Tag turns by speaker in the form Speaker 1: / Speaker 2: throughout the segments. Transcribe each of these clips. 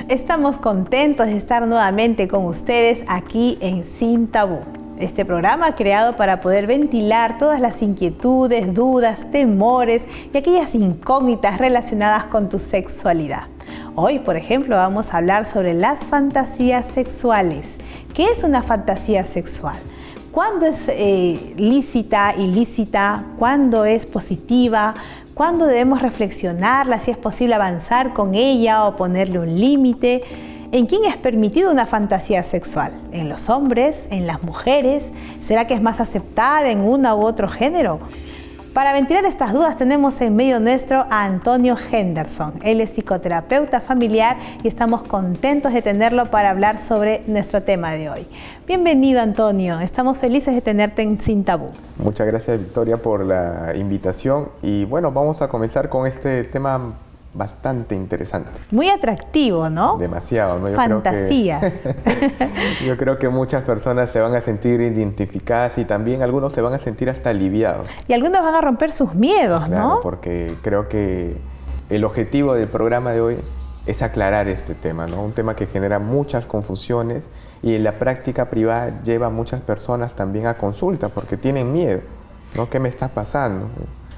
Speaker 1: Estamos contentos de estar nuevamente con ustedes aquí en Sin Tabú. Este programa creado para poder ventilar todas las inquietudes, dudas, temores y aquellas incógnitas relacionadas con tu sexualidad. Hoy, por ejemplo, vamos a hablar sobre las fantasías sexuales. ¿Qué es una fantasía sexual? ¿Cuándo es lícita, ilícita? ¿Cuándo es positiva? ¿Cuándo debemos reflexionarla? Si es posible avanzar con ella o ponerle un límite. ¿En quién es permitido una fantasía sexual? ¿En los hombres? ¿En las mujeres? ¿Será que es más aceptada en uno u otro género? Para ventilar estas dudas tenemos en medio nuestro a Antonio Henderson. Él es psicoterapeuta familiar y estamos contentos de tenerlo para hablar sobre nuestro tema de hoy. Bienvenido, Antonio. Estamos felices de tenerte en Sin Tabú.
Speaker 2: Muchas gracias, Victoria, por la invitación. Y bueno, vamos a comenzar con este tema bastante interesante.
Speaker 1: Muy atractivo, ¿no?
Speaker 2: Demasiado, ¿no?
Speaker 1: Fantasías.
Speaker 2: Yo creo que muchas personas se van a sentir identificadas y también algunos se van a sentir hasta aliviados.
Speaker 1: Y algunos van a romper sus miedos,
Speaker 2: claro,
Speaker 1: ¿no?
Speaker 2: Porque creo que el objetivo del programa de hoy es aclarar este tema, ¿no? Un tema que genera muchas confusiones y en la práctica privada lleva a muchas personas también a consulta porque tienen miedo, ¿no? ¿Qué me está pasando?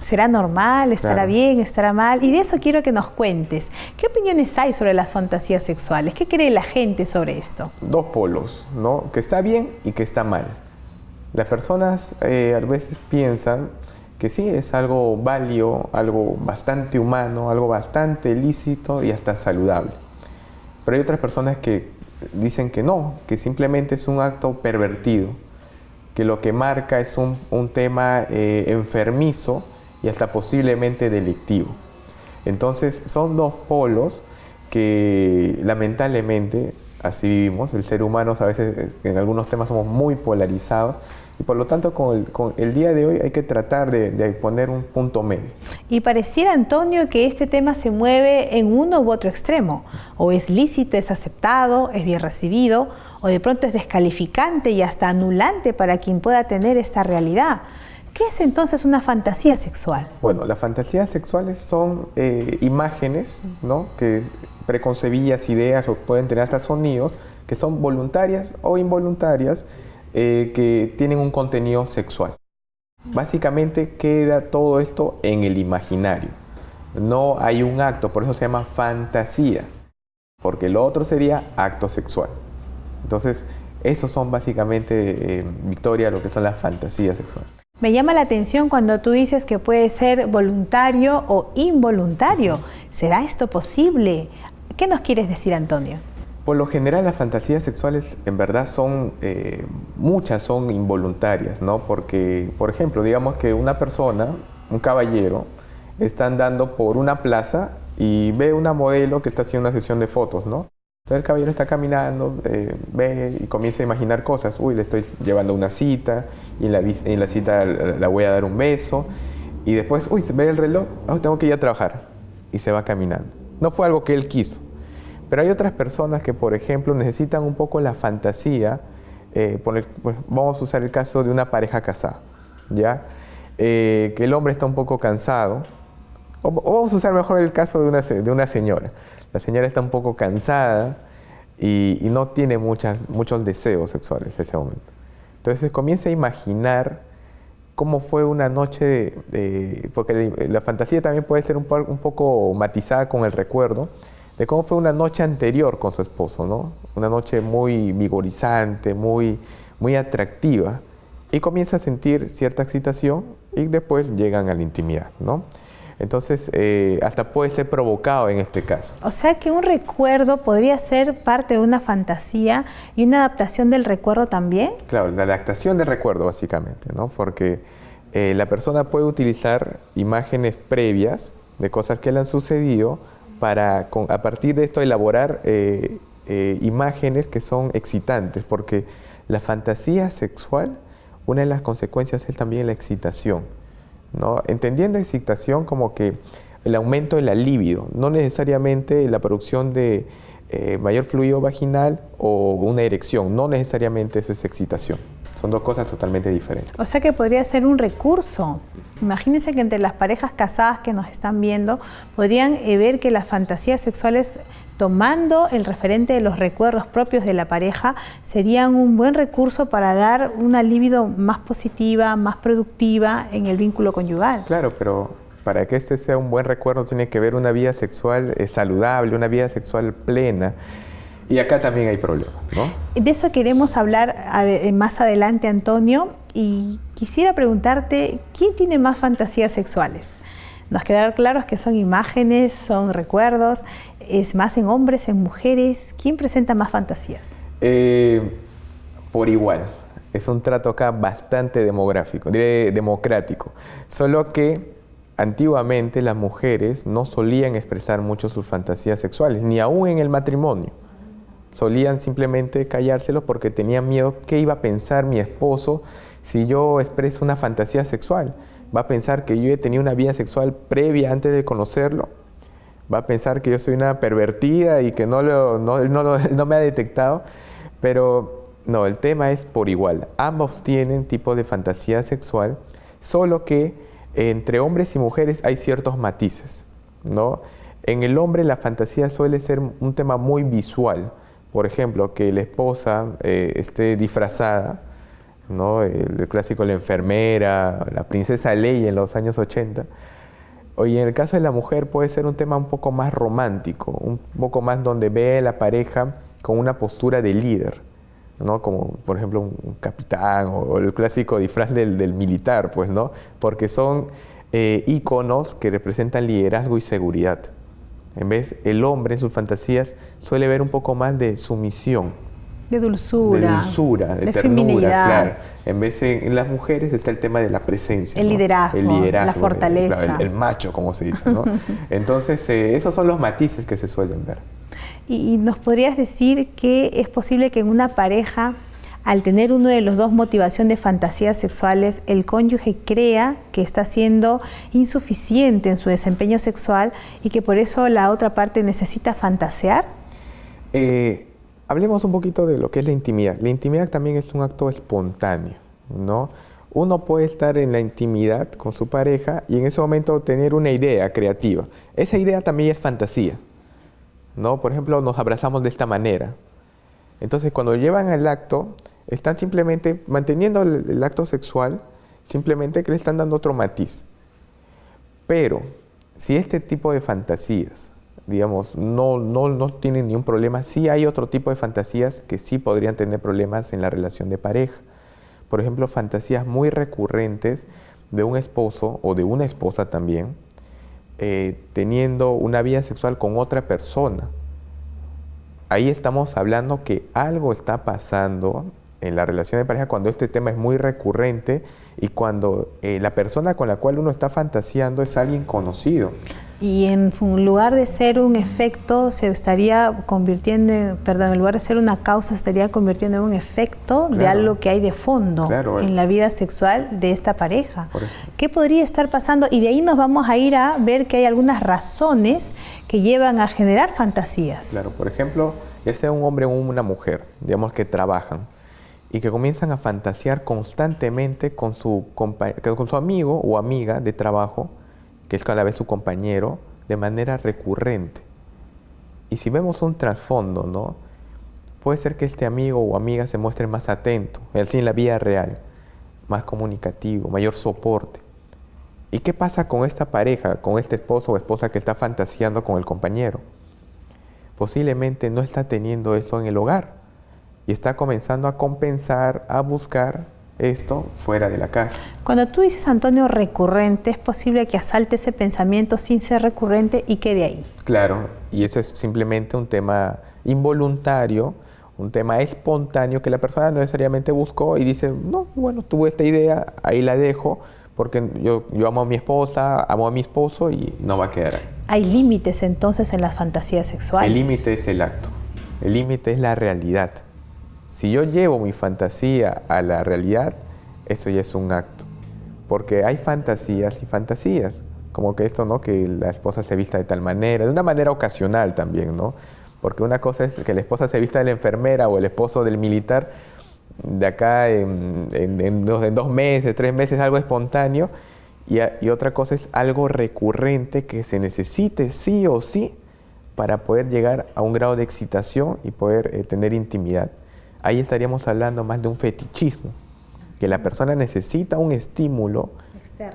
Speaker 1: ¿Será normal? ¿Estará
Speaker 2: Claro.
Speaker 1: bien? ¿Estará mal? Y de eso quiero que nos cuentes. ¿Qué opiniones hay sobre las fantasías sexuales? ¿Qué cree la gente sobre esto?
Speaker 2: Dos polos, ¿no? Que está bien y que está mal. Las personas a veces piensan que sí, es algo válido, algo bastante humano, algo bastante lícito y hasta saludable. Pero hay otras personas que dicen que no, que simplemente es un acto pervertido, que lo que marca es un tema enfermizo y hasta posiblemente delictivo. Entonces son dos polos que lamentablemente así vivimos. El ser humano a veces en algunos temas somos muy polarizados y por lo tanto con el día de hoy hay que tratar de poner un punto medio.
Speaker 1: Y pareciera, Antonio, que este tema se mueve en uno u otro extremo. O es lícito, es aceptado, es bien recibido, o de pronto es descalificante y hasta anulante para quien pueda tener esta realidad. ¿Qué es entonces una fantasía sexual?
Speaker 2: Bueno, las fantasías sexuales son imágenes, ¿no? Que preconcebidas, ideas o pueden tener hasta sonidos que son voluntarias o involuntarias que tienen un contenido sexual. Básicamente queda todo esto en el imaginario. No hay un acto, por eso se llama fantasía, porque lo otro sería acto sexual. Entonces, esos son básicamente, Victoria, lo que son las fantasías sexuales.
Speaker 1: Me llama la atención cuando tú dices que puede ser voluntario o involuntario. ¿Será esto posible? ¿Qué nos quieres decir, Antonio?
Speaker 2: Por lo general, las fantasías sexuales en verdad son, muchas son involuntarias, ¿no? Porque, por ejemplo, digamos que una persona, un caballero, está andando por una plaza y ve una modelo que está haciendo una sesión de fotos, ¿no? Entonces el caballero está caminando, ve y comienza a imaginar cosas. Uy, le estoy llevando una cita y en la cita la voy a dar un beso. Y después, uy, se ve el reloj, oh, tengo que ir a trabajar. Y se va caminando. No fue algo que él quiso. Pero hay otras personas que, por ejemplo, necesitan un poco la fantasía. Vamos a usar el caso de una pareja casada, ¿ya? Que el hombre está un poco cansado. O vamos a usar mejor el caso de una señora. La señora está un poco cansada y no tiene muchos deseos sexuales en ese momento. Entonces comienza a imaginar cómo fue una noche, porque la fantasía también puede ser un poco matizada con el recuerdo, de cómo fue una noche anterior con su esposo, ¿no? Una noche muy vigorizante, muy atractiva. Y comienza a sentir cierta excitación y después llegan a la intimidad, ¿no? Entonces, hasta puede ser provocado en este caso.
Speaker 1: O sea que un recuerdo podría ser parte de una fantasía y una adaptación del recuerdo también.
Speaker 2: Claro, la adaptación del recuerdo básicamente, ¿no? Porque la persona puede utilizar imágenes previas de cosas que le han sucedido para, a partir de esto, elaborar imágenes que son excitantes. Porque la fantasía sexual, una de las consecuencias es también la excitación, ¿no? Entendiendo excitación como que el aumento de la libido, no necesariamente la producción de mayor fluido vaginal o una erección, no necesariamente eso es excitación, Son dos cosas totalmente diferentes.
Speaker 1: O sea que podría ser un recurso. Imagínense que entre las parejas casadas que nos están viendo, podrían ver que las fantasías sexuales, tomando el referente de los recuerdos propios de la pareja, serían un buen recurso para dar una libido más positiva, más productiva en el vínculo conyugal.
Speaker 2: Claro, pero para que este sea un buen recuerdo tiene que haber una vida sexual saludable, una vida sexual plena. Y acá también hay problemas, ¿no?
Speaker 1: De eso queremos hablar más adelante, Antonio, y quisiera preguntarte, ¿quién tiene más fantasías sexuales? Nos quedaron claros que son imágenes, son recuerdos, es más en hombres, en mujeres. ¿Quién presenta más fantasías?
Speaker 2: Por igual. Es un trato acá bastante democrático. Solo que antiguamente las mujeres no solían expresar mucho sus fantasías sexuales, ni aún en el matrimonio. Solían simplemente callárselo porque tenían miedo qué iba a pensar mi esposo si yo expreso una fantasía sexual. Va a pensar que yo he tenido una vida sexual previa antes de conocerlo. Va a pensar que yo soy una pervertida y que no me ha detectado. Pero no, el tema es por igual. Ambos tienen tipos de fantasía sexual, solo que entre hombres y mujeres hay ciertos matices, ¿no? En el hombre la fantasía suele ser un tema muy visual. Por ejemplo, que la esposa esté disfrazada, ¿no? El clásico la enfermera, la princesa Leia en los años 80. Y en el caso de la mujer puede ser un tema un poco más romántico, un poco más donde ve a la pareja con una postura de líder, ¿no? Como por ejemplo un capitán o el clásico disfraz del militar, pues, ¿no? Porque son íconos que representan liderazgo y seguridad. En vez, el hombre en sus fantasías suele ver un poco más de sumisión.
Speaker 1: De dulzura.
Speaker 2: De ternura, claro. En vez en las mujeres está el tema de la presencia.
Speaker 1: El liderazgo, la fortaleza.
Speaker 2: Claro, el macho, como se dice, ¿no? Entonces, esos son los matices que se suelen ver.
Speaker 1: ¿Y nos podrías decir que es posible que en una pareja, al tener uno de los dos motivación de fantasías sexuales, el cónyuge crea que está siendo insuficiente en su desempeño sexual y que por eso la otra parte necesita fantasear?
Speaker 2: Hablemos un poquito de lo que es la intimidad. La intimidad también es un acto espontáneo, ¿no? Uno puede estar en la intimidad con su pareja y en ese momento tener una idea creativa. Esa idea también es fantasía, ¿no? Por ejemplo, nos abrazamos de esta manera. Entonces, cuando llevan al acto, están simplemente manteniendo el acto sexual, simplemente que le están dando otro matiz. Pero, si este tipo de fantasías, digamos, no tienen ningún problema, sí hay otro tipo de fantasías que sí podrían tener problemas en la relación de pareja. Por ejemplo, fantasías muy recurrentes de un esposo o de una esposa también, teniendo una vida sexual con otra persona. Ahí estamos hablando que algo está pasando en la relación de pareja cuando este tema es muy recurrente y cuando la persona con la cual uno está fantaseando es alguien conocido.
Speaker 1: Y en lugar de ser un efecto, se estaría convirtiendo en lugar de ser una causa, se estaría convirtiendo en un efecto de algo que hay de fondo en la vida sexual de esta pareja. ¿Qué podría estar pasando? Y de ahí nos vamos a ir a ver que hay algunas razones que llevan a generar fantasías.
Speaker 2: Claro, por ejemplo, ya sea un hombre o una mujer, digamos que trabajan y que comienzan a fantasear constantemente con su amigo o amiga de trabajo, que es cada vez su compañero, de manera recurrente. Y si vemos un trasfondo, ¿no? Puede ser que este amigo o amiga se muestre más atento, así en la vida real, más comunicativo, mayor soporte. ¿Y qué pasa con esta pareja, con este esposo o esposa que está fantaseando con el compañero? Posiblemente no está teniendo eso en el hogar y está comenzando a compensar, a buscar esto fuera de la casa.
Speaker 1: Cuando tú dices, Antonio, recurrente, es posible que asalte ese pensamiento sin ser recurrente y quede ahí.
Speaker 2: Claro, y eso es simplemente un tema involuntario, un tema espontáneo que la persona no necesariamente buscó y dice, no, bueno, tuve esta idea, ahí la dejo, porque yo amo a mi esposa, amo a mi esposo y no va a quedar ahí.
Speaker 1: ¿Hay límites entonces en las fantasías sexuales?
Speaker 2: El límite es el acto, el límite es la realidad. Si yo llevo mi fantasía a la realidad, eso ya es un acto. Porque hay fantasías y fantasías, como que esto, ¿no? Que la esposa se vista de tal manera, de una manera ocasional también, ¿no? Porque una cosa es que la esposa se vista de la enfermera o el esposo del militar, de acá en 2 meses, 3 meses, algo espontáneo, y otra cosa es algo recurrente que se necesite sí o sí para poder llegar a un grado de excitación y poder tener intimidad. Ahí estaríamos hablando más de un fetichismo, que la persona necesita un estímulo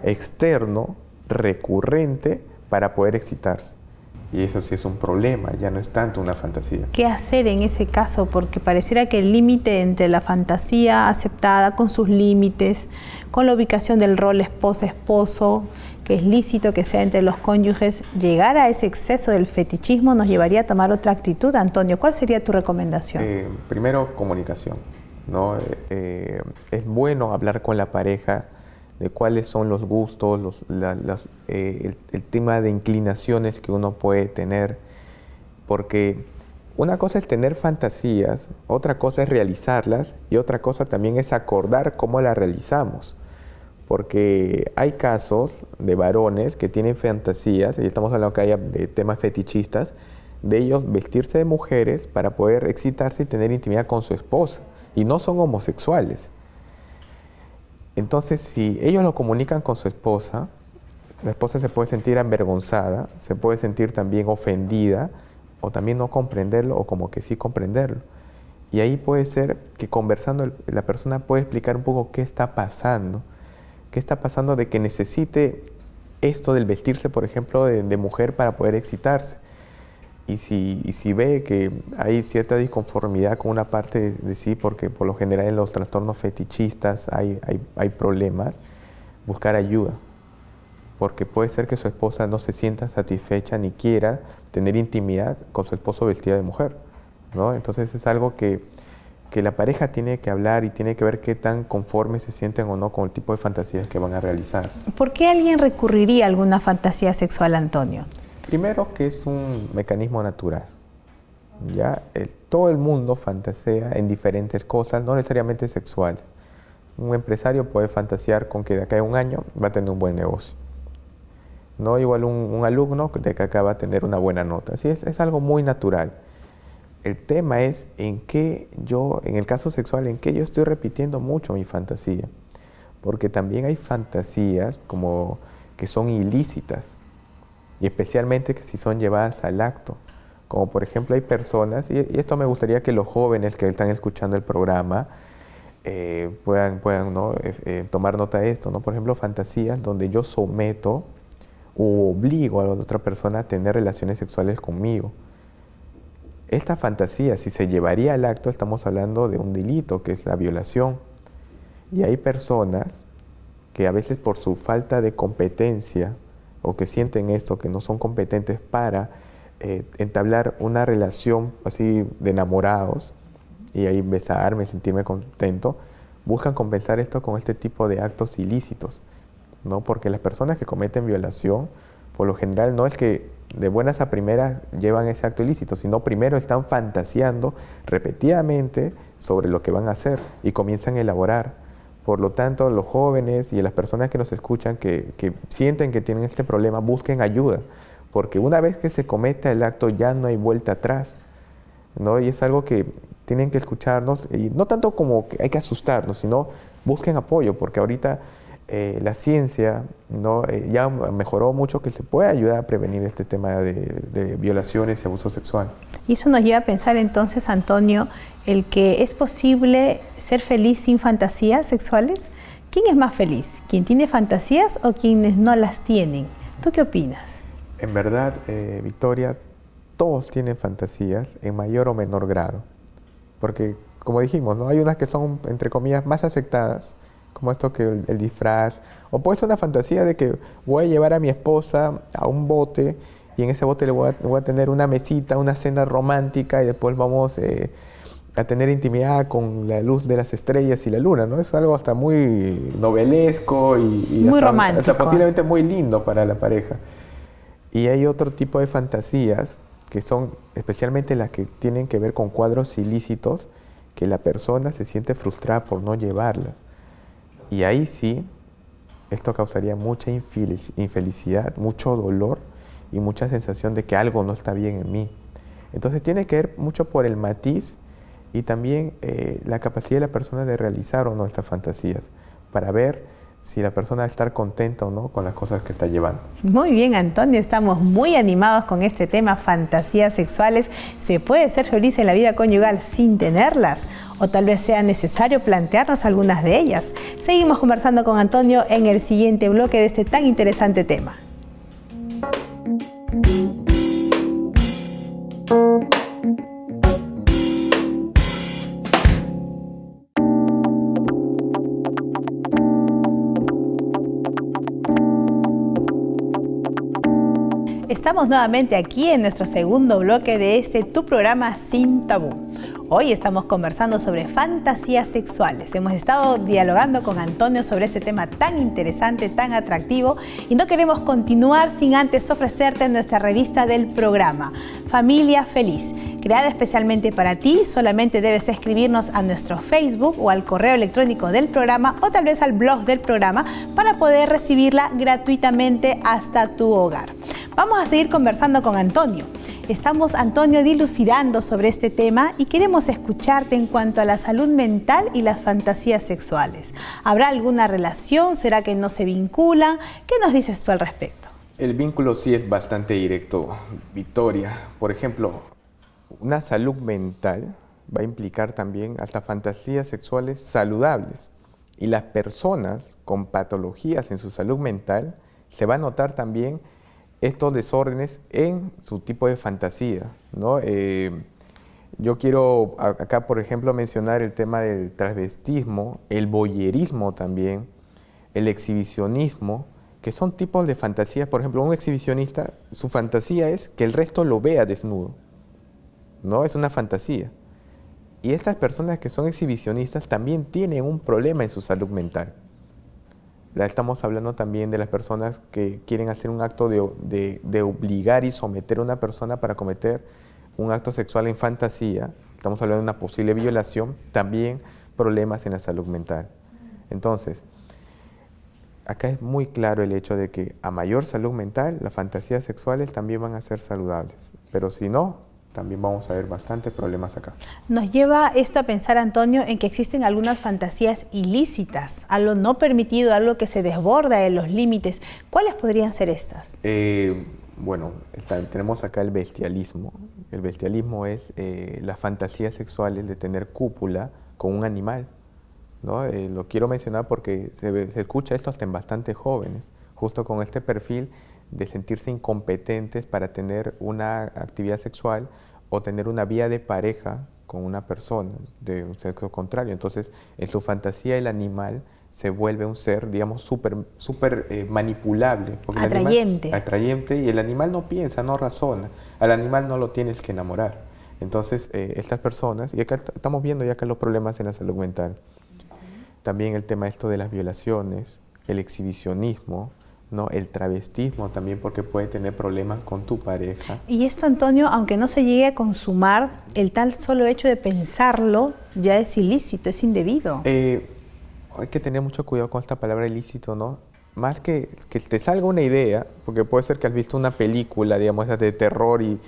Speaker 2: externo recurrente para poder excitarse. Y eso sí es un problema, ya no es tanto una fantasía.
Speaker 1: ¿Qué hacer en ese caso? Porque pareciera que el límite entre la fantasía aceptada con sus límites, con la ubicación del rol esposa-esposo, que es lícito que sea entre los cónyuges, llegar a ese exceso del fetichismo nos llevaría a tomar otra actitud. Antonio, ¿cuál sería tu recomendación?
Speaker 2: Primero, comunicación, ¿no? Es bueno hablar con la pareja de cuáles son los gustos, el tema de inclinaciones que uno puede tener, porque una cosa es tener fantasías, otra cosa es realizarlas y otra cosa también es acordar cómo las realizamos, porque hay casos de varones que tienen fantasías, y estamos hablando que haya de temas fetichistas, de ellos vestirse de mujeres para poder excitarse y tener intimidad con su esposa, y no son homosexuales. Entonces, si ellos lo comunican con su esposa, la esposa se puede sentir avergonzada, se puede sentir también ofendida, o también no comprenderlo, o como que sí comprenderlo. Y ahí puede ser que conversando la persona puede explicar un poco qué está pasando de que necesite esto del vestirse, por ejemplo, de mujer para poder excitarse. Y si ve que hay cierta disconformidad con una parte de sí, porque por lo general en los trastornos fetichistas hay problemas, buscar ayuda. Porque puede ser que su esposa no se sienta satisfecha ni quiera tener intimidad con su esposo vestida de mujer, ¿no? Entonces es algo que la pareja tiene que hablar y tiene que ver qué tan conformes se sienten o no con el tipo de fantasías que van a realizar.
Speaker 1: ¿Por qué alguien recurriría a alguna fantasía sexual, Antonio?
Speaker 2: Primero, que es un mecanismo natural. ¿Ya? Todo el mundo fantasea en diferentes cosas, no necesariamente sexuales. Un empresario puede fantasear con que de acá a un año va a tener un buen negocio. No igual un alumno de que acá va a tener una buena nota. Así es algo muy natural. El tema es en el caso sexual, en qué yo estoy repitiendo mucho mi fantasía. Porque también hay fantasías como que son ilícitas. Y especialmente que si son llevadas al acto. Como por ejemplo hay personas, y esto me gustaría que los jóvenes que están escuchando el programa puedan ¿no? Tomar nota de esto, ¿no? Por ejemplo, fantasías donde yo someto o obligo a la otra persona a tener relaciones sexuales conmigo. Esta fantasía, si se llevaría al acto, estamos hablando de un delito, que es la violación. Y hay personas que a veces por su falta de competencia, o que sienten esto, que no son competentes para entablar una relación así de enamorados, y ahí besarme, sentirme contento, buscan compensar esto con este tipo de actos ilícitos, ¿no? Porque las personas que cometen violación, por lo general no es que de buenas a primeras llevan ese acto ilícito, sino primero están fantaseando repetidamente sobre lo que van a hacer y comienzan a elaborar. Por lo tanto, los jóvenes y las personas que nos escuchan que sienten que tienen este problema, busquen ayuda, porque una vez que se cometa el acto ya no hay vuelta atrás, ¿no? Y es algo que tienen que escucharnos, y no tanto como que hay que asustarnos, sino busquen apoyo, porque ahorita la ciencia, ¿no? Ya mejoró mucho, que se puede ayudar a prevenir este tema de violaciones y abuso sexual.
Speaker 1: Y eso nos lleva a pensar entonces, Antonio, el que es posible ser feliz sin fantasías sexuales. ¿Quién es más feliz? ¿Quién tiene fantasías o quienes no las tienen? ¿Tú qué opinas?
Speaker 2: En verdad, Victoria, todos tienen fantasías en mayor o menor grado. Porque, como dijimos, ¿no? Hay unas que son, entre comillas, más aceptadas, como esto que el disfraz, o puede ser una fantasía de que voy a llevar a mi esposa a un bote y en ese bote le voy a tener una mesita, una cena romántica y después vamos a tener intimidad con la luz de las estrellas y la luna, ¿no? Es algo hasta muy novelesco y
Speaker 1: muy
Speaker 2: hasta,
Speaker 1: romántico.
Speaker 2: Hasta posiblemente muy lindo para la pareja. Y hay otro tipo de fantasías que son especialmente las que tienen que ver con cuadros ilícitos, que la persona se siente frustrada por no llevarlas. Y ahí sí, esto causaría mucha infelicidad, mucho dolor y mucha sensación de que algo no está bien en mí. Entonces tiene que ver mucho por el matiz y también la capacidad de la persona de realizar o no estas fantasías, para ver si la persona va a estar contenta o no con las cosas que está llevando.
Speaker 1: Muy bien, Antonio, estamos muy animados con este tema, fantasías sexuales. ¿Se puede ser feliz en la vida conyugal sin tenerlas? O tal vez sea necesario plantearnos algunas de ellas. Seguimos conversando con Antonio en el siguiente bloque de este tan interesante tema. Estamos nuevamente aquí en nuestro segundo bloque de tu programa Sin Tabú. Hoy estamos conversando sobre fantasías sexuales. Hemos estado dialogando con Antonio sobre este tema tan interesante, tan atractivo, y no queremos continuar sin antes ofrecerte nuestra revista del programa, Familia Feliz. Creada especialmente para ti, solamente debes escribirnos a nuestro Facebook o al correo electrónico del programa o tal vez al blog del programa para poder recibirla gratuitamente hasta tu hogar. Vamos a seguir conversando con Antonio. Estamos, Antonio, dilucidando sobre este tema y queremos escucharte en cuanto a la salud mental y las fantasías sexuales. ¿Habrá alguna relación? ¿Será que no se vinculan? ¿Qué nos dices tú al respecto?
Speaker 2: El vínculo sí es bastante directo, Victoria. Por ejemplo, una salud mental va a implicar también hasta fantasías sexuales saludables. Y las personas con patologías en su salud mental se va a notar también estos desórdenes en su tipo de fantasía, ¿no? Yo quiero acá, por ejemplo, mencionar el tema del travestismo, el voyerismo también, el exhibicionismo, que son tipos de fantasías. Por ejemplo, un exhibicionista, su fantasía es que el resto lo vea desnudo, ¿no? Es una fantasía. Y estas personas que son exhibicionistas también tienen un problema en su salud mental. Estamos hablando también de las personas que quieren hacer un acto de obligar y someter a una persona para cometer un acto sexual en fantasía. Estamos hablando de una posible violación, también problemas en la salud mental. Entonces, acá es muy claro el hecho de que a mayor salud mental, las fantasías sexuales también van a ser saludables. Pero si no, también vamos a ver bastantes problemas acá.
Speaker 1: Nos lleva esto a pensar, Antonio, en que existen algunas fantasías ilícitas, algo no permitido, algo que se desborda de los límites. ¿Cuáles podrían ser estas?
Speaker 2: Bueno, tenemos acá el bestialismo. El bestialismo es las fantasías sexuales de tener cópula con un animal, ¿no? Lo quiero mencionar porque se escucha esto hasta en bastantes jóvenes, justo con este perfil de sentirse incompetentes para tener una actividad sexual o tener una vía de pareja con una persona de un sexo contrario. Entonces, en su fantasía el animal se vuelve un ser, digamos, súper manipulable.
Speaker 1: Atrayente.
Speaker 2: Atrayente, y el animal no piensa, no razona. Al animal no lo tienes que enamorar. Entonces, estas personas, y acá estamos viendo ya acá los problemas en la salud mental. También el tema esto de las violaciones, el exhibicionismo, ¿no? El travestismo también, porque puede tener problemas con tu pareja.
Speaker 1: Y esto, Antonio, aunque no se llegue a consumar, el tal solo hecho de pensarlo ya es ilícito, es indebido.
Speaker 2: Hay que tener mucho cuidado con esta palabra ilícito, ¿no? Más que te salga una idea, porque puede ser que has visto una película, digamos, de terror y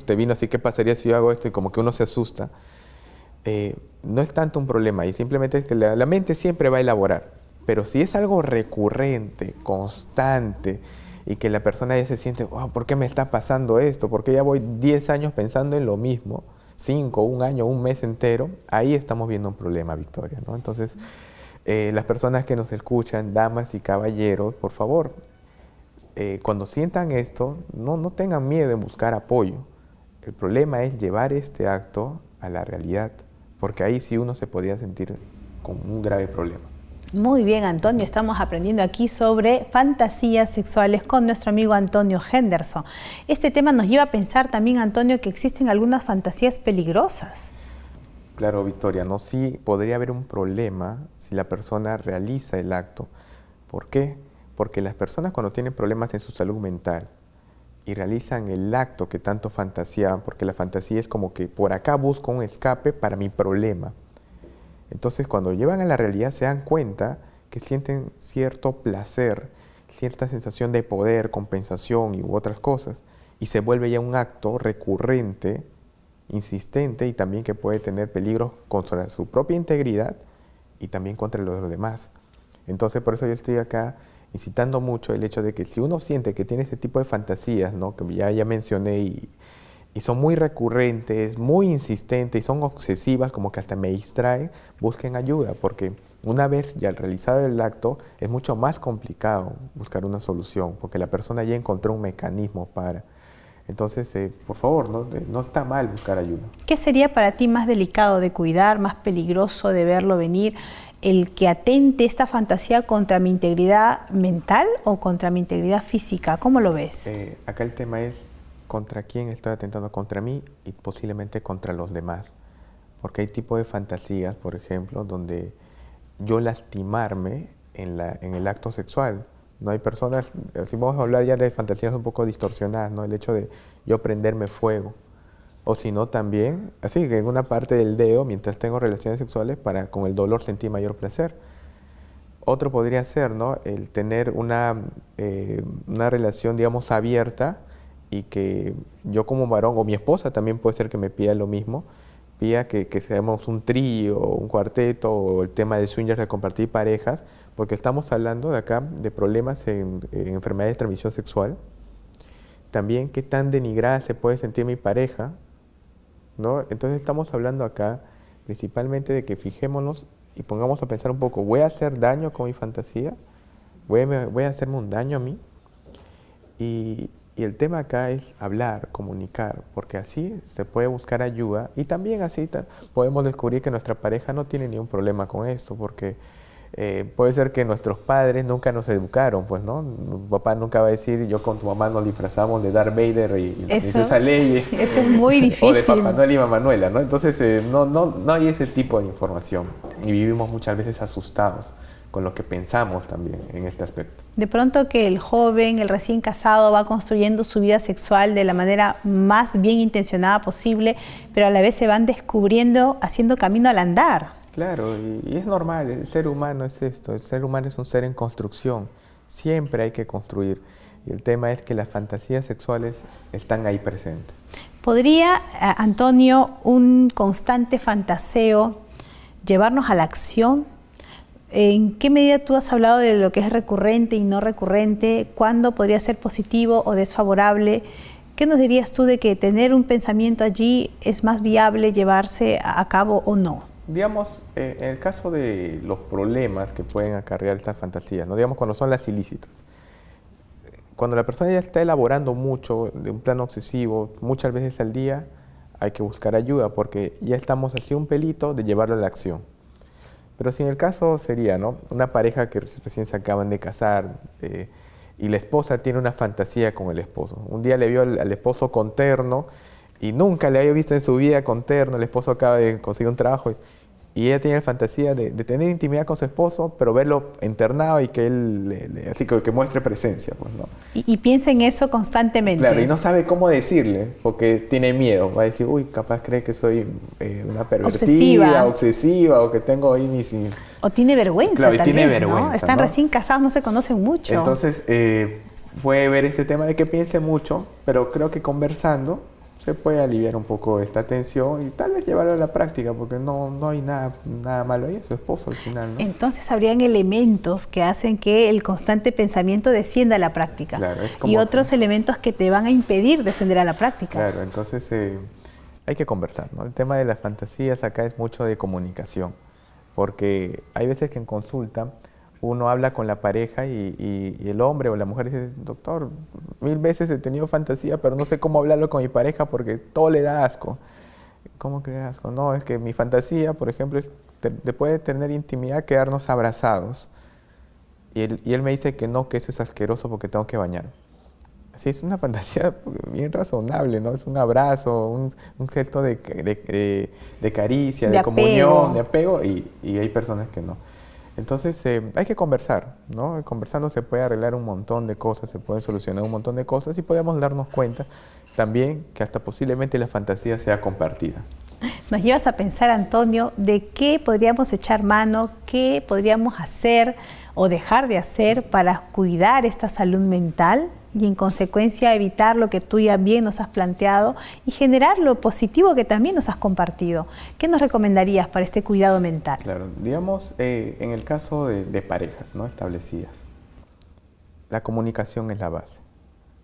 Speaker 2: te vino así, ¿qué pasaría si yo hago esto? Y como que uno se asusta. No es tanto un problema, y simplemente es que la mente siempre va a elaborar. Pero si es algo recurrente, constante, y que la persona ya se siente, wow, ¿por qué me está pasando esto? ¿Por qué ya voy 10 años pensando en lo mismo? 5, un año, un mes entero. Ahí estamos viendo un problema, Victoria, ¿no? Entonces, las personas que nos escuchan, damas y caballeros, por favor, cuando sientan esto, no tengan miedo en buscar apoyo. El problema es llevar este acto a la realidad, porque ahí sí uno se podría sentir con un grave problema.
Speaker 1: Muy bien, Antonio, estamos aprendiendo aquí sobre fantasías sexuales con nuestro amigo Antonio Henderson. Este tema nos lleva a pensar también, Antonio, que existen algunas fantasías peligrosas.
Speaker 2: Claro, Victoria, ¿no? Sí podría haber un problema si la persona realiza el acto. ¿Por qué? Porque las personas, cuando tienen problemas en su salud mental y realizan el acto que tanto fantaseaban, porque la fantasía es como que por acá busco un escape para mi problema. Entonces, cuando llevan a la realidad, se dan cuenta que sienten cierto placer, cierta sensación de poder, compensación u otras cosas, y se vuelve ya un acto recurrente insistente y también que puede tener peligros contra su propia integridad y también contra los demás. Entonces, por eso yo estoy acá incitando mucho el hecho de que si uno siente que tiene ese tipo de fantasías, ¿no?, que ya mencioné y son muy recurrentes, muy insistentes y son obsesivas, como que hasta me distraen, busquen ayuda, porque una vez ya realizado el acto es mucho más complicado buscar una solución, porque la persona ya encontró un mecanismo para. Entonces, por favor, no está mal buscar ayuda.
Speaker 1: ¿Qué sería para ti más delicado de cuidar, más peligroso de verlo venir? ¿El que atente esta fantasía contra mi integridad mental o contra mi integridad física? ¿Cómo lo ves?
Speaker 2: Acá el tema es contra quién estoy atentando, contra mí y posiblemente contra los demás. Porque hay tipos de fantasías, por ejemplo, donde yo lastimarme en el acto sexual. No hay personas, si vamos a hablar ya de fantasías un poco distorsionadas, ¿no? El hecho de yo prenderme fuego. O si no también, así que en una parte del dedo, mientras tengo relaciones sexuales, para con el dolor sentir mayor placer. Otro podría ser, ¿no?, el tener una relación, digamos, abierta y que yo como varón, o mi esposa también puede ser que me pida lo mismo, pida que seamos un trío, un cuarteto, o el tema de swingers, de compartir parejas, porque estamos hablando de acá de problemas en enfermedades de transmisión sexual. También qué tan denigrada se puede sentir mi pareja, ¿no? Entonces estamos hablando acá principalmente de que fijémonos y pongamos a pensar un poco, ¿voy a hacer daño con mi fantasía? ¿Voy a hacerme un daño a mí? Y el tema acá es hablar, comunicar, porque así se puede buscar ayuda y también así podemos descubrir que nuestra pareja no tiene ningún problema con esto, porque puede ser que nuestros padres nunca nos educaron, pues, ¿no? Mi papá nunca va a decir, yo con tu mamá nos disfrazamos de Darth Vader y Princesa Leia. Eso
Speaker 1: es muy difícil.
Speaker 2: O de Papá Noel y Mamá Manuela, ¿no? Entonces, no hay ese tipo de información y vivimos muchas veces asustados con lo que pensamos también en este aspecto.
Speaker 1: De pronto que el joven, el recién casado, va construyendo su vida sexual de la manera más bien intencionada posible, pero a la vez se van descubriendo, haciendo camino al andar.
Speaker 2: Claro, y es normal, el ser humano es esto, el ser humano es un ser en construcción, siempre hay que construir. Y el tema es que las fantasías sexuales están ahí presentes.
Speaker 1: ¿Podría, Antonio, un constante fantaseo llevarnos a la acción? ¿En qué medida tú has hablado de lo que es recurrente y no recurrente? ¿Cuándo podría ser positivo o desfavorable? ¿Qué nos dirías tú de que tener un pensamiento allí es más viable llevarse a cabo o no?
Speaker 2: Digamos, en el caso de los problemas que pueden acarrear estas fantasías, ¿no? Digamos, cuando son las ilícitas. Cuando la persona ya está elaborando mucho de un plano obsesivo, muchas veces al día, hay que buscar ayuda porque ya estamos así un pelito de llevarlo a la acción. Pero si en el caso sería, ¿no?, una pareja que recién se acaban de casar y la esposa tiene una fantasía con el esposo. Un día le vio al esposo con terno y nunca le había visto en su vida con terno. El esposo acaba de conseguir un trabajo y ella tiene la fantasía de tener intimidad con su esposo, pero verlo internado y que él así que muestre presencia, pues, ¿no?
Speaker 1: Y piensa en eso constantemente.
Speaker 2: Claro, y no sabe cómo decirle, porque tiene miedo. Va a decir, uy, capaz cree que soy una pervertida, obsesiva, o que tengo ahí mis...
Speaker 1: O tiene vergüenza,
Speaker 2: claro,
Speaker 1: también,
Speaker 2: tiene vergüenza,
Speaker 1: ¿no? Están
Speaker 2: ¿no?
Speaker 1: recién casados, no se conocen mucho.
Speaker 2: Entonces, puede ver este tema de que piense mucho, pero creo que conversando se puede aliviar un poco esta tensión y tal vez llevarlo a la práctica, porque no hay nada malo ahí, es su esposo al final, ¿no?
Speaker 1: Entonces habrían elementos que hacen que el constante pensamiento descienda a la práctica.
Speaker 2: Claro, es como
Speaker 1: y otros elementos que te van a impedir descender a la práctica.
Speaker 2: Claro, entonces hay que conversar, ¿no? El tema de las fantasías acá es mucho de comunicación, porque hay veces que en consulta uno habla con la pareja y el hombre o la mujer dice, doctor, 1000 veces he tenido fantasía, pero no sé cómo hablarlo con mi pareja porque todo le da asco. ¿Cómo que le da asco? No, es que mi fantasía, por ejemplo, es después de tener intimidad, quedarnos abrazados. Y él me dice que no, que eso es asqueroso porque tengo que bañar. Sí, es una fantasía bien razonable, ¿no? Es un abrazo, un gesto de caricia, de comunión, de apego, y hay personas que no. Entonces hay que conversar, ¿no? Conversando se puede arreglar un montón de cosas, se puede solucionar un montón de cosas y podemos darnos cuenta también que hasta posiblemente la fantasía sea compartida.
Speaker 1: Nos llevas a pensar, Antonio, de qué podríamos echar mano, qué podríamos hacer o dejar de hacer para cuidar esta salud mental. y en consecuencia evitar lo que tú ya bien nos has planteado y generar lo positivo que también nos has compartido. ¿Qué nos recomendarías para este cuidado mental?
Speaker 2: Claro, digamos, en el caso de parejas, ¿no?, establecidas, la comunicación es la base,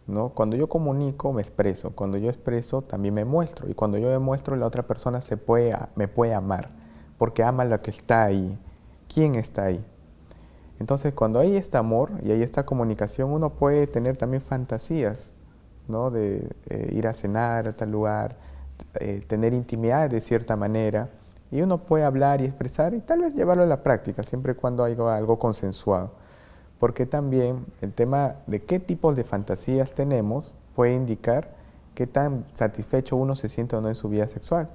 Speaker 2: ¿no? Cuando yo comunico, me expreso. Cuando yo expreso, también me muestro. Y cuando yo me muestro, la otra persona me puede amar, porque ama lo que está ahí. ¿Quién está ahí? Entonces, cuando hay este amor y hay esta comunicación, uno puede tener también fantasías, ¿no?, de ir a cenar a tal lugar, tener intimidad de cierta manera, y uno puede hablar y expresar y tal vez llevarlo a la práctica, siempre y cuando haya algo consensuado. Porque también el tema de qué tipos de fantasías tenemos puede indicar qué tan satisfecho uno se siente o no en su vida sexual.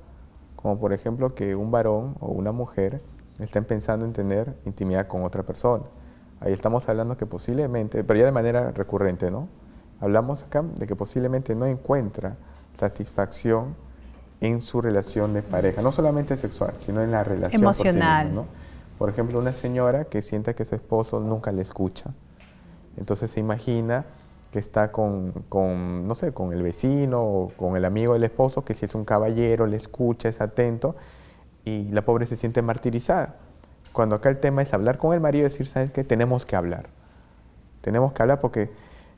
Speaker 2: Como por ejemplo que un varón o una mujer estén pensando en tener intimidad con otra persona. Ahí estamos hablando que posiblemente, pero ya de manera recurrente, ¿no? Hablamos acá de que posiblemente no encuentra satisfacción en su relación de pareja, no solamente sexual, sino en la relación
Speaker 1: emocional,
Speaker 2: por sí mismo, ¿no? Por ejemplo, una señora que siente que su esposo nunca le escucha, entonces se imagina que está no sé, con el vecino o con el amigo del esposo, que si es un caballero, le escucha, es atento, y la pobre se siente martirizada. Cuando acá el tema es hablar con el marido y decir, ¿sabes qué? Tenemos que hablar porque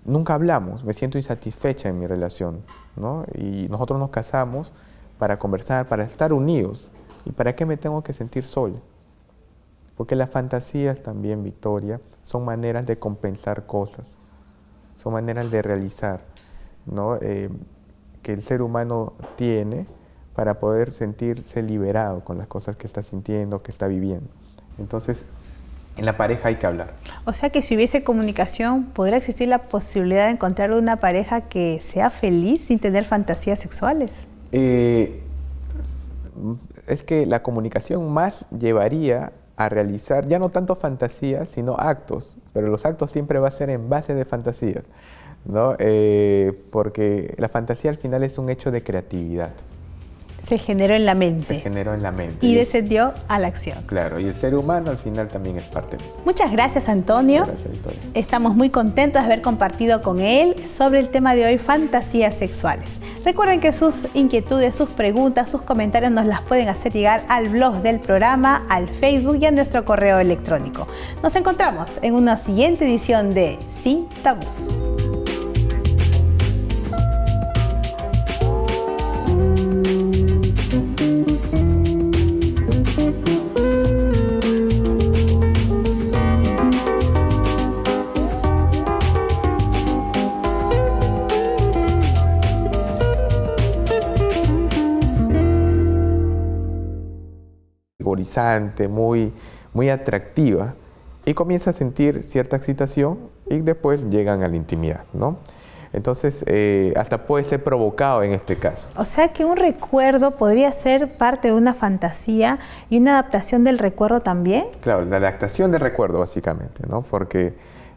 Speaker 2: nunca hablamos, me siento insatisfecha en mi relación, ¿no? Y nosotros nos casamos para conversar, para estar unidos. ¿Y para qué me tengo que sentir sola? Porque las fantasías también, Victoria, son maneras de compensar cosas, son maneras de realizar, ¿no?, que el ser humano tiene para poder sentirse liberado con las cosas que está sintiendo, que está viviendo. Entonces, en la pareja hay que hablar.
Speaker 1: O sea que si hubiese comunicación, ¿podría existir la posibilidad de encontrar una pareja que sea feliz sin tener fantasías sexuales?
Speaker 2: Es que la comunicación más llevaría a realizar, ya no tanto fantasías, sino actos, pero los actos siempre va a ser en base de fantasías, ¿no? Porque la fantasía al final es un hecho de creatividad.
Speaker 1: Se generó en la mente.
Speaker 2: Se generó en la mente.
Speaker 1: Y descendió a la acción.
Speaker 2: Claro, y el ser humano al final también es parte de él.
Speaker 1: Muchas gracias, Antonio.
Speaker 2: Gracias, Victoria.
Speaker 1: Estamos muy contentos de haber compartido con él sobre el tema de hoy, fantasías sexuales. Recuerden que sus inquietudes, sus preguntas, sus comentarios nos las pueden hacer llegar al blog del programa, al Facebook y a nuestro correo electrónico. Nos encontramos en una siguiente edición de Sin Tabú.
Speaker 2: Muy atractiva, y comienza a sentir cierta excitación y después llegan a la intimidad, ¿no? Entonces, hasta puede ser provocado en este caso.
Speaker 1: O sea que un recuerdo podría ser parte de una fantasía y una adaptación del recuerdo también.
Speaker 2: Claro, la adaptación del recuerdo básicamente, ¿no? Porque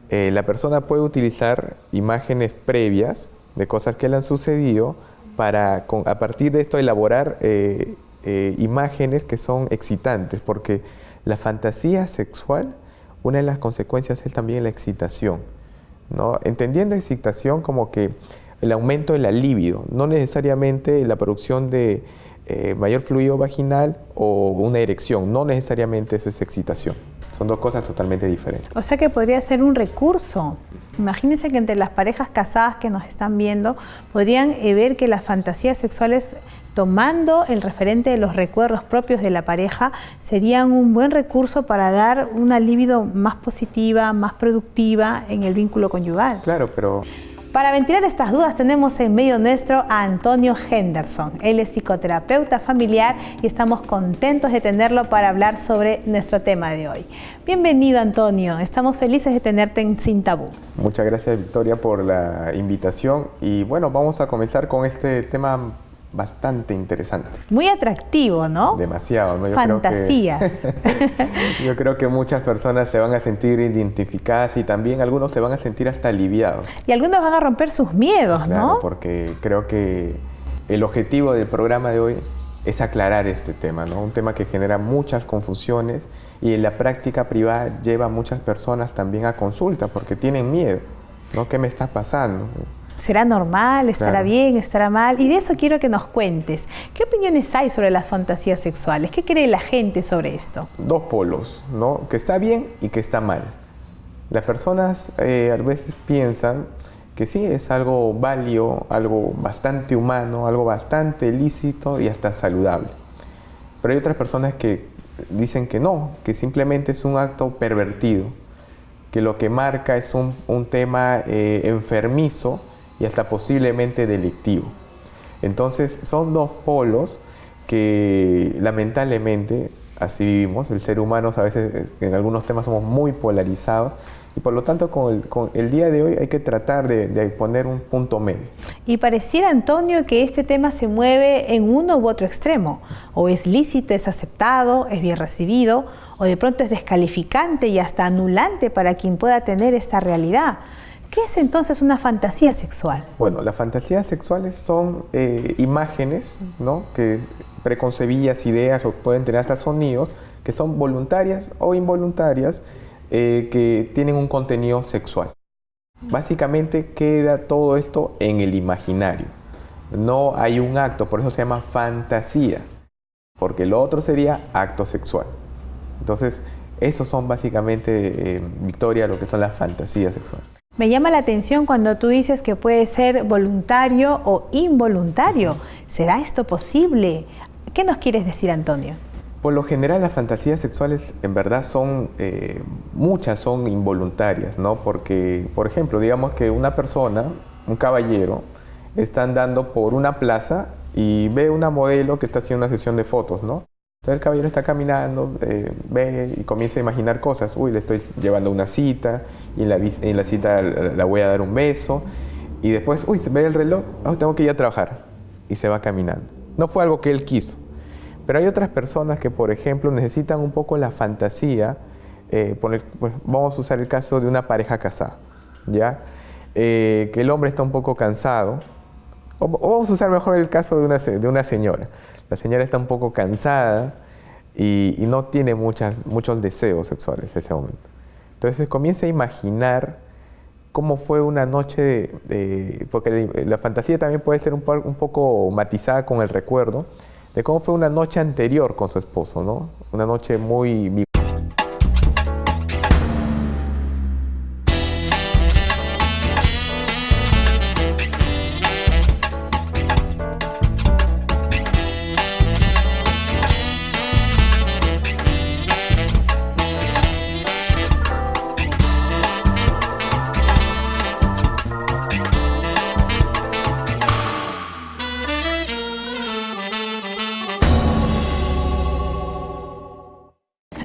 Speaker 2: la persona puede utilizar imágenes previas de cosas que le han sucedido para, a partir de esto, elaborar imágenes que son excitantes, porque la fantasía sexual, una de las consecuencias es también la excitación, ¿no? Entendiendo excitación como que el aumento de la libido, no necesariamente la producción de mayor fluido vaginal o una erección, no necesariamente eso es excitación. Son dos cosas totalmente diferentes.
Speaker 1: O sea que podría ser un recurso. Imagínense que entre las parejas casadas que nos están viendo, podrían ver que las fantasías sexuales, tomando el referente de los recuerdos propios de la pareja, serían un buen recurso para dar una libido más positiva, más productiva en el vínculo conyugal.
Speaker 2: Claro, pero...
Speaker 1: Para ventilar estas dudas tenemos en medio nuestro a Antonio Henderson. Él es psicoterapeuta familiar y estamos contentos de tenerlo para hablar sobre nuestro tema de hoy. Bienvenido, Antonio. Estamos felices de tenerte en Sin Tabú.
Speaker 2: Muchas gracias, Victoria, por la invitación. Y bueno, vamos a comenzar con este tema bastante interesante.
Speaker 1: Muy atractivo, ¿no?
Speaker 2: Demasiado, ¿no?
Speaker 1: Fantasías.
Speaker 2: Yo creo que muchas personas se van a sentir identificadas y también algunos se van a sentir hasta aliviados.
Speaker 1: Y algunos van a romper sus miedos,
Speaker 2: claro,
Speaker 1: ¿no?
Speaker 2: Porque creo que el objetivo del programa de hoy es aclarar este tema, ¿no? Un tema que genera muchas confusiones y en la práctica privada lleva a muchas personas también a consulta porque tienen miedo. ¿no? ¿Qué me está pasando?
Speaker 1: ¿Será normal? ¿Estará
Speaker 2: Claro.
Speaker 1: bien? ¿Estará mal? Y de eso quiero que nos cuentes. ¿Qué opiniones hay sobre las fantasías sexuales? ¿Qué cree la gente sobre esto?
Speaker 2: Dos polos, ¿no? Que está bien y que está mal. Las personas a veces piensan que sí, es algo válido, algo bastante humano, algo bastante lícito y hasta saludable. Pero hay otras personas que dicen que no, que simplemente es un acto pervertido, que lo que marca es un tema enfermizo y hasta posiblemente delictivo. Entonces son dos polos que lamentablemente así vivimos. El ser humano a veces en algunos temas somos muy polarizados y por lo tanto con el día de hoy hay que tratar de poner un punto medio.
Speaker 1: Y pareciera, Antonio, que este tema se mueve en uno u otro extremo. O es lícito, es aceptado, es bien recibido, o de pronto es descalificante y hasta anulante para quien pueda tener esta realidad. ¿Qué es entonces una fantasía sexual?
Speaker 2: Bueno, las fantasías sexuales son imágenes, ¿no? Que preconcebidas ideas o pueden tener hasta sonidos que son voluntarias o involuntarias que tienen un contenido sexual. Básicamente queda todo esto en el imaginario. No hay un acto, por eso se llama fantasía, porque lo otro sería acto sexual. Entonces, esos son básicamente, Victoria, lo que son las fantasías sexuales.
Speaker 1: Me llama la atención cuando tú dices que puede ser voluntario o involuntario. ¿Será esto posible? ¿Qué nos quieres decir, Antonio?
Speaker 2: Por lo general, las fantasías sexuales en verdad son, muchas son involuntarias, ¿no? Porque, por ejemplo, digamos que una persona, un caballero, está andando por una plaza y ve una modelo que está haciendo una sesión de fotos, ¿no? Entonces el caballero está caminando, ve y comienza a imaginar cosas. Uy, le estoy llevando una cita y en la cita la voy a dar un beso. Y después, uy, se ve el reloj, oh, tengo que ir a trabajar. Y se va caminando. No fue algo que él quiso. Pero hay otras personas que, por ejemplo, necesitan un poco la fantasía. Pues, vamos a usar el caso de una pareja casada, ¿ya? Que el hombre está un poco cansado. O vamos a usar mejor el caso de una señora. La señora está un poco cansada y no tiene muchos deseos sexuales en ese momento. Entonces comienza a imaginar cómo fue una noche, porque la fantasía también puede ser un poco matizada con el recuerdo, de cómo fue una noche anterior con su esposo, ¿no? Una noche muy...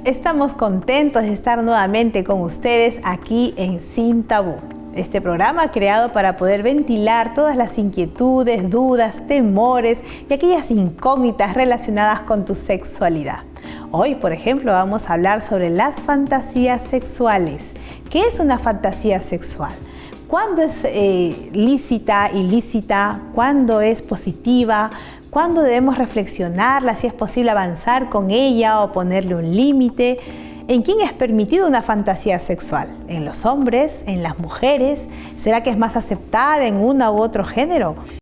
Speaker 1: Estamos contentos de estar nuevamente con ustedes aquí en Sin Tabú. Este programa creado para poder ventilar todas las inquietudes, dudas, temores y aquellas incógnitas relacionadas con tu sexualidad. Hoy, por ejemplo, vamos a hablar sobre las fantasías sexuales. ¿Qué es una fantasía sexual? ¿Cuándo es lícita, ilícita? ¿Cuándo es positiva? ¿Cuándo debemos reflexionarla? Si es posible avanzar con ella o ponerle un límite. ¿En quién es permitido una fantasía sexual? ¿En los hombres? ¿En las mujeres? ¿Será que es más aceptada en uno u otro género?